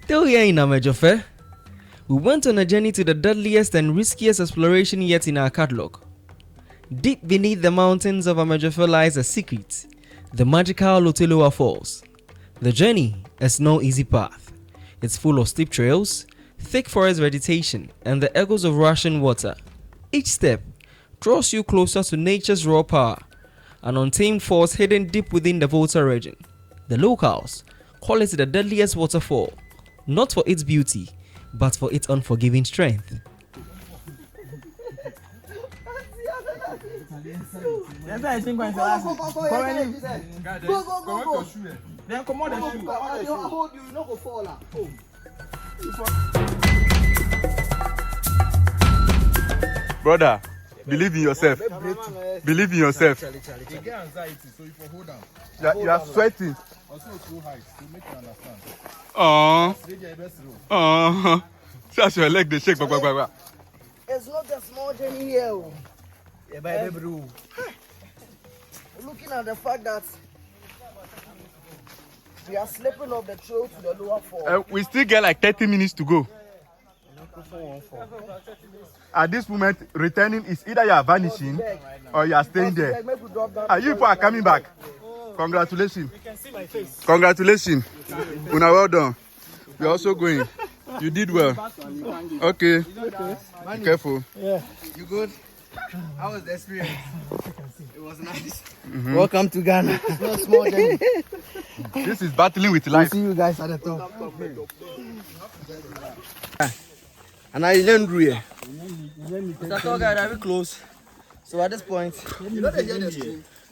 Still here in Amedzofe, we went on a journey to the deadliest and riskiest exploration yet in our catalog. Deep beneath the mountains of Amedzofe lies a secret, the magical Ote Water Falls. The journey is no easy path. It's full of steep trails, thick forest vegetation, and the echoes of rushing water. Each step draws you closer to nature's raw power, an untamed force hidden deep within the Volta region. The locals call it the deadliest waterfall, not for its beauty, but for its unforgiving strength. Brother, believe in yourself. Believe in yourself. You get anxiety, so if you hold down. You are sweating. Also, too high to make you understand. Just your leg, they shake. It's not a small journey here. Looking at the fact that we are slipping off the trail to the lower fall. We still get like 30 minutes to go. At this moment, returning is either you are vanishing or you are staying there. Are you people are coming back? Congratulations. You can see my face. Congratulations. Una, well done. We are also going. You did well. Okay. Be careful. Yeah. You good? How was the experience? It was nice. Welcome to Ghana. It's not a small journey. This is battling with life. See you guys at the top. And I didn't do it. Mr. Tour guide, are we close? So at this point,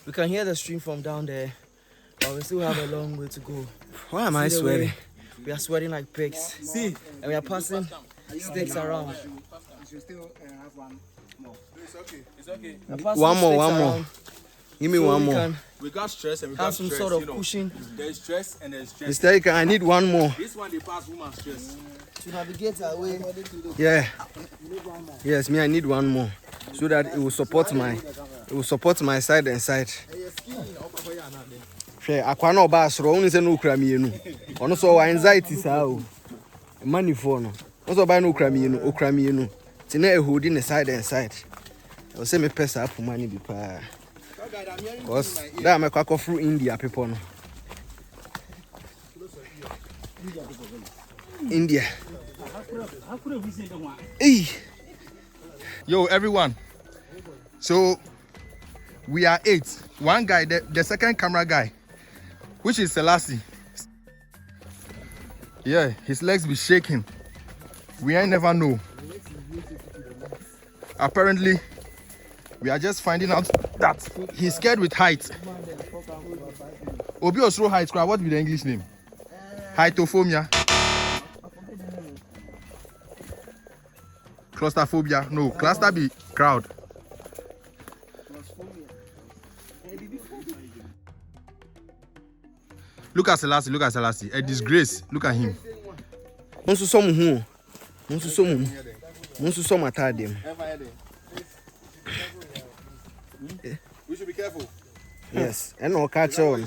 we can hear the stream from down there, but we still have a long way to go. Why am I sweating? We are sweating like pigs. See, and we are passing sticks around. It's okay. One more. Give me one more. We got stress and we Have got some stress, sort of you know. pushing. There's stress and there's stress. Mr. Ika, I need one more. This one they pass woman stress. To navigate our way. Yeah. Yes, me I need one more. So that it will support my side and side. Akwana oba asro oni se no kra mienu. Ono so wa anxiety sa o. Money for no. Ono ba no kra mienu. Ti na ehodi ne side and side. O se me pesa apu money bi pa. Cause that me kwakọ through India people no. India. Hey. Yo, everyone. So, we are 8. One guy, the second camera guy, which is Selassie. Yeah, his legs be shaking. We ain't never know. Apparently, we are just finding out that he's scared with heights. Obi Osro heights, what be the English name? Heightophonia. Claustrophobia. No, cluster be crowd. Look at Selassie. A disgrace. Look at him. We We should be careful. Yes, and no catch on.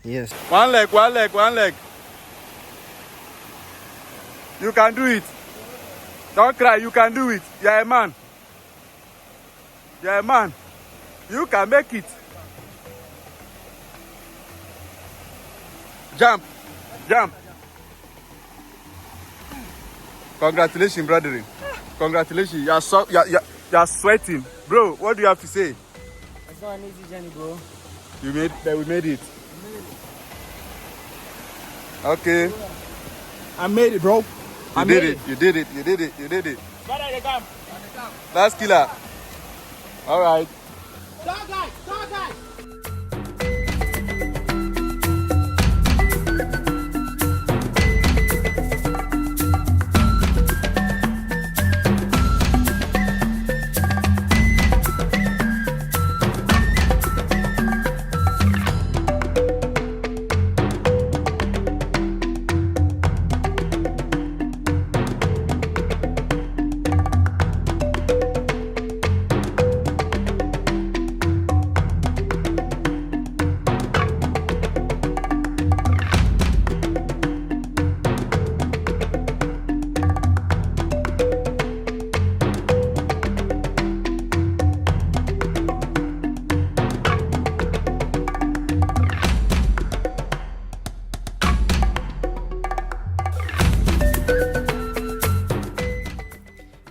Yes. One leg. You can do it. Don't cry, you can do it. You're a man. You can make it. Jump. Congratulations, brother. Congratulations. You are sweating. Bro, what do you have to say? It's not an easy journey, bro. We made it. Okay. I made it, bro. You did it. Last killer. All right. Dog guy.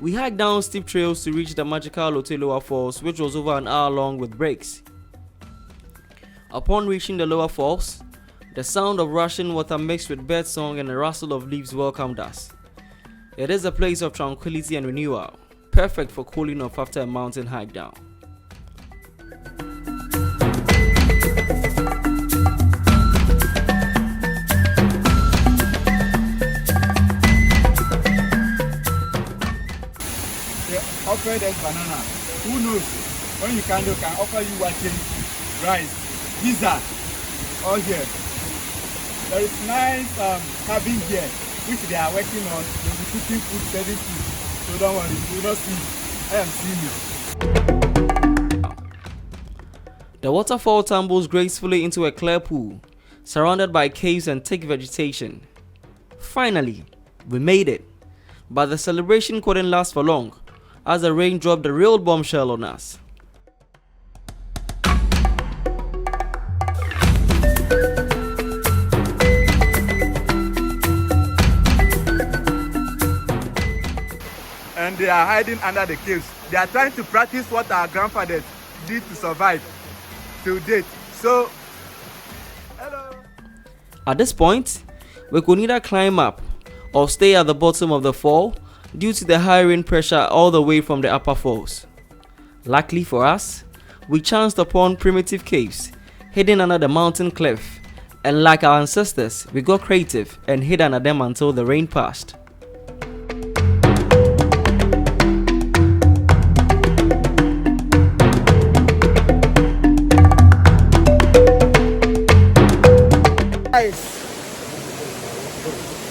We hiked down steep trails to reach the magical Ote Water Falls, which was over an hour long with breaks. Upon reaching the lower falls, the sound of rushing water mixed with bird song and a rustle of leaves welcomed us. It is a place of tranquility and renewal, perfect for cooling off after a mountain hike down. Offer that banana. Who knows? When you can offer you watching rice, pizza, all here. There is nice cabin here, which they are working on. They'll be cooking food, serving food. So don't worry, you will not see. I am seeing you. The waterfall tumbles gracefully into a clear pool, surrounded by caves and thick vegetation. Finally, we made it. But the celebration couldn't last for long, as the rain dropped a real bombshell on us. And they are hiding under the caves. They are trying to practice what our grandfathers did to survive till date. So, hello. At this point, we could neither climb up or stay at the bottom of the fall due to the high rain pressure all the way from the upper falls. Luckily for us, we chanced upon primitive caves hidden under the mountain cliff, and like our ancestors, we got creative and hid under them until the rain passed. Guys,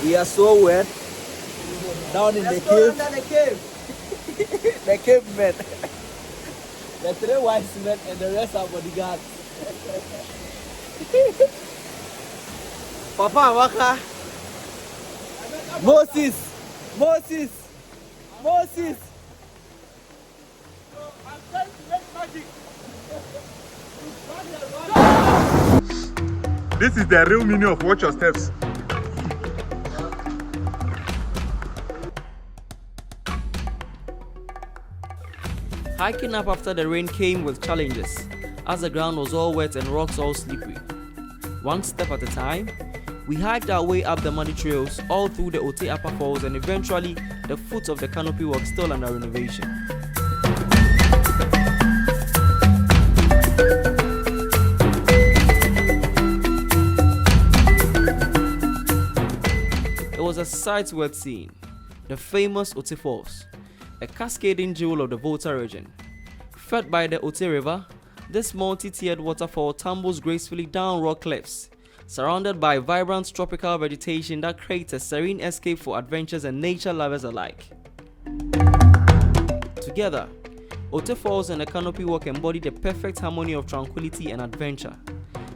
we are so wet down in the cave. The cave men. The 3 wise men and the rest are bodyguards. Papa Waka. Moses. I'm trying to make magic. This is the real meaning of watch your steps. Hiking up after the rain came with challenges, as the ground was all wet and rocks all slippery. One step at a time, we hiked our way up the muddy trails all through the Ote Water Falls and eventually the foot of the canopy walk still under renovation. It was a sight worth seeing. The famous Ote Falls, a cascading jewel of the Volta region. Fed by the Ote River, this multi-tiered waterfall tumbles gracefully down rock cliffs, surrounded by vibrant tropical vegetation that creates a serene escape for adventurers and nature lovers alike. Together, Ote Falls and the Canopy Walk embody the perfect harmony of tranquility and adventure,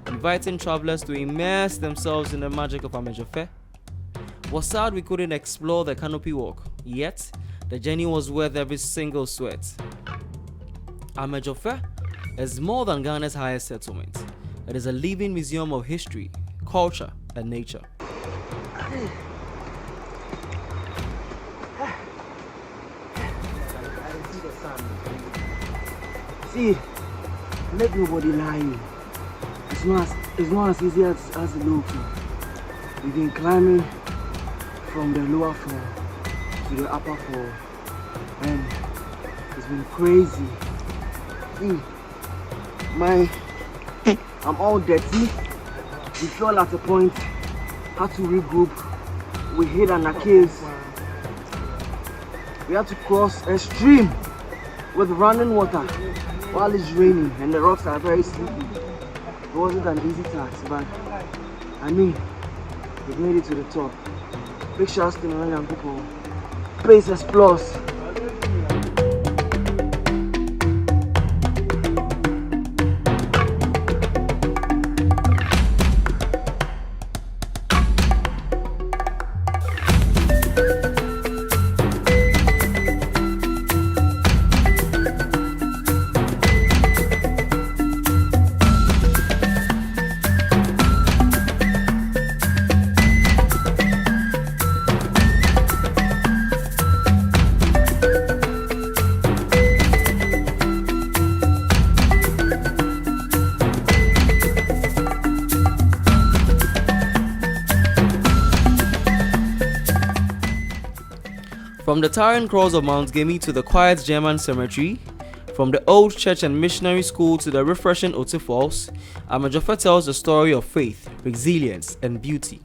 inviting travelers to immerse themselves in the magic of Amedzofe. Was sad we couldn't explore the Canopy Walk, yet the journey was worth every single sweat. Amedzofe is more than Ghana's highest settlement. It is a living museum of history, culture, and nature. See, let nobody lie you. It's not as easy as it looks. We've been climbing from the lower fall to the upper fall, and it's been crazy. See, I'm all dirty. We fell at a point, had to regroup. We hid under caves. We had to cross a stream with running water while it's raining and the rocks are very slippery. It wasn't an easy task, but I mean, we made it to the top. Big shouts to the young people. Please explore. From the towering cross of Mount Gemi to the quiet German cemetery, from the old church and missionary school to the refreshing Ote Falls, Amedzofe tells the story of faith, resilience, and beauty.